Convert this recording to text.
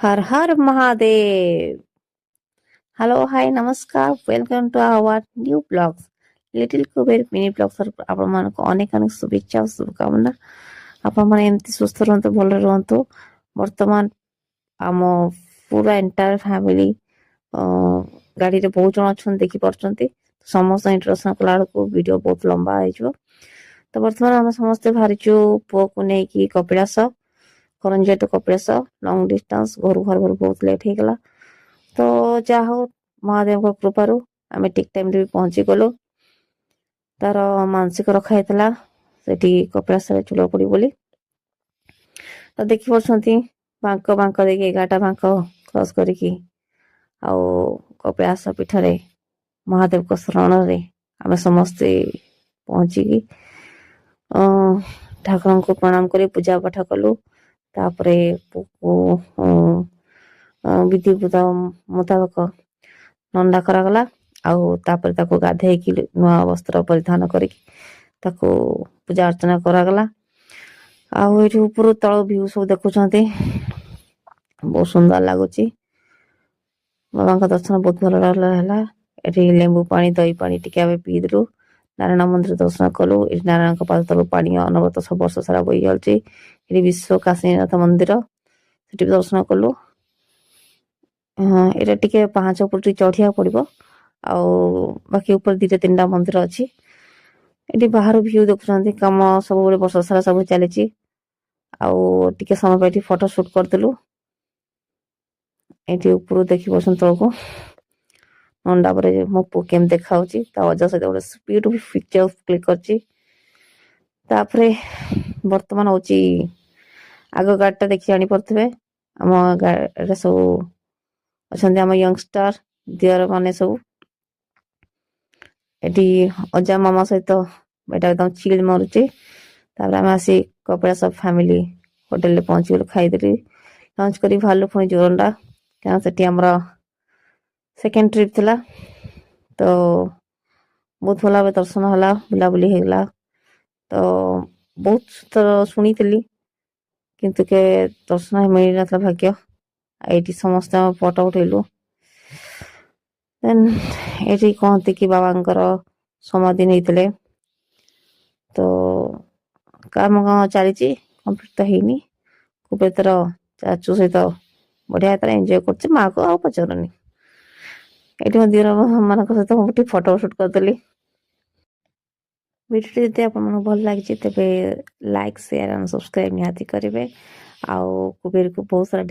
हर हर Mahadev. Hello hi नमस्कार welcome to our new blogs little Kuber mini blogs ଆପଣମାନଙ୍କୁ ଅନେକ ଅନେକ ଶୁଭେଚ୍ଛା ଓ ଶୁଭକାମନା। ଆପଣମାନେ ଏମିତି ସୁସ୍ଥ ରୁହନ୍ତୁ, ଭଲରେ ରୁହନ୍ତୁ। ବର୍ତ୍ତମାନ ଆମ ପୁରା ଏଣ୍ଟାୟାର ଫ୍ୟାମିଲି ଗାଡ଼ିରେ ବହୁତ ଜଣ ଅଛନ୍ତି, ଦେଖିପାରୁଛନ୍ତି। ସମସ୍ତ ଇଣ୍ଟ୍ରୋଡକ୍ସନ କଲା ବେଳକୁ ଭିଡ଼ିଓ ବହୁତ ଲମ୍ବା ହେଇଯିବ। ତ ବର୍ତ୍ତମାନ ଆମେ ସମସ୍ତେ ବାହାରିଛୁ ପୁଅକୁ ନେଇକି Kapilash. Karanjia to Kapilash long distance, ଘରୁ ବହୁତ ଲେଟ୍ ହେଇଗଲା। ତ ଯାହା ହଉ ମହାଦେବଙ୍କ କୃପାରୁ ଆମେ ଠିକ ଟାଇମରେ ବି ପହଞ୍ଚି ଗଲୁ। ତାର ମାନସିକ ରଖା ହେଇଥିଲା ସେଠି କପିଳାସରେ ଚୂଳ ପଡି ବୋଲି। ତ ଦେଖିପାରୁଛନ୍ତି ବାଙ୍କ ଦେଇକି 11ଟା ବାଙ୍କ କ୍ରସ କରିକି ଆଉ କପିଳାସ ପୀଠରେ ମହାଦେବଙ୍କ ଶରଣରେ ଆମେ ସମସ୍ତେ ପହଞ୍ଚିକି ଠାକୁରଙ୍କୁ ପ୍ରଣାମ କରି ପୂଜା ପାଠ କଲୁ। ତାପରେ ବିଧି ମୁତାବକ ନଣ୍ଡା କରାଗଲା। ଆଉ ତାପରେ ତାକୁ ଗାଧେଇକି ନୂଆ ବସ୍ତ୍ର ପରିଧାନ କରିକି ତାକୁ ପୂଜା ଅର୍ଚ୍ଚନା କରାଗଲା। ଆଉ ଏଇଠି ଉପରୁ ତଳ ଭିଉ ସବୁ ଦେଖୁଛନ୍ତି, ବହୁତ ସୁନ୍ଦର ଲାଗୁଛି। ବାବାଙ୍କ ଦର୍ଶନ ବହୁତ ଭଲ ହେଲା। ଏଠି ଲେମ୍ବୁ ପାଣି ଦହି ପାଣି ଟିକେ ଆମେ ପିଇଦେଲୁ। ନାରାୟଣ ମନ୍ଦିର ଦର୍ଶନ କଲୁ। ଏଠି ନାରାୟଣଙ୍କ ପାଦ ତଳୁ ପାଣି ଅନବରତ ସବୁ ବର୍ଷ ସାରା ବୋହି ଯାଉଛି। ଏଠି ବିଶ୍ୱ କାଶୀନାଥ ମନ୍ଦିର, ସେଠି ବି ଦର୍ଶନ କଲୁ। ଏଇଟା ଟିକେ ପାହାଚ ଉପରୁ ଟିକେ ଚଢିବାକୁ ପଡିବ। ଆଉ ବାକି ଉପରେ 2-3ଟା ମନ୍ଦିର ଅଛି। ଏଠି ବାହାରୁ ଭିଉ ଦେଖୁଛନ୍ତି, କାମ ସବୁବେଳେ ବର୍ଷ ସାରା ସବୁ ଚାଲିଛି। ଆଉ ଟିକେ ସମୟ ପାଇଁ ଏଠି ଫଟୋ ସୁଟ କରିଦେଲୁ। ଏଠି ଉପରୁ ଦେଖି ପାରୁଛନ୍ତି ତଳକୁ ନଣ୍ଡା ପରେ ମୋ ପୁଅ କେମିତି ଦେଖା ଯାଉଛି, ତା ଅଜା ସହିତ ଗୋଟେ ବିୟୁଟିଫୁଲ ପିକ୍ଚର କ୍ଲିକ କରିଛି। ତାପରେ ବର୍ତ୍ତମାନ ହଉଛି ଆଗ ଗାଡିଟା ଦେଖି ଜାଣିପାରୁଥିବେ, ଆମ ଗାଡିରେ ସବୁ ଅଛନ୍ତି ଆମ ୟଙ୍ଗଷ୍ଟାର ଦିଅର ମାନେ ସବୁ। ଏଠି ଅଜା ମାମା ସହିତ ଏଇଟା ଏକଦମ ଚିଲ ମାରୁଛି। ତାପରେ ଆମେ ଆସି କପିଳାସ ଫ୍ୟାମିଲି ହୋଟେଲରେ ପହଞ୍ଚିଗଲୁ। ଖାଇଦେଲି ଲଞ୍ଚ କରି ବାହାରିଲୁ ପୁଣି ଜୋରଣ୍ଡା, କାରଣ ସେଠି ଆମର ସେକେଣ୍ଡ ଟ୍ରିପ ଥିଲା। ତ ବହୁତ ଭଲ ଭାବେ ଦର୍ଶନ ହେଲା, ବୁଲାବୁଲି ହେଇଗଲା। ତ ବହୁତ ଥର ଶୁଣିଥିଲି କିନ୍ତୁ କେ ଦର୍ଶନ ମିଳିନଥିଲା ଭାଗ୍ୟ। ଏଇଠି ସମସ୍ତେ ଆମେ ଫଟୋ ଉଠେଇଲୁ। ଦେନ୍ ଏଠି କହନ୍ତି କି ବାବାଙ୍କର ସମାଧି ନେଇଥିଲେ। ତ କାମ ଚାଲିଛି, କମ୍ପ୍ଲିଟ ତ ହେଇନି। କୁବେର ତାର ଚାଚୁ ସହିତ ବଢିଆ ତାର ଏନ୍ଜୟ କରୁଛି, ମାଆକୁ ଆଉ ପଚାରୁନି। ଏଠି ମୋ ଦିଅର ମାନଙ୍କ ସହିତ ମୁଁ ଟିକେ ଫଟୋ ସୁଟ କରିଦେଲି। ଭିଡ଼ିଓଟି ଯଦି ଆପଣମାନଙ୍କୁ ଭଲ ଲାଗିଛି ତେବେ ଲାଇକ୍ ସେୟାର ଆଣ୍ଡ ସବସ୍କ୍ରାଇବ ନିହାତି କରିବେ। ଆଉ କୁବେରକୁ ବହୁତ ସାରା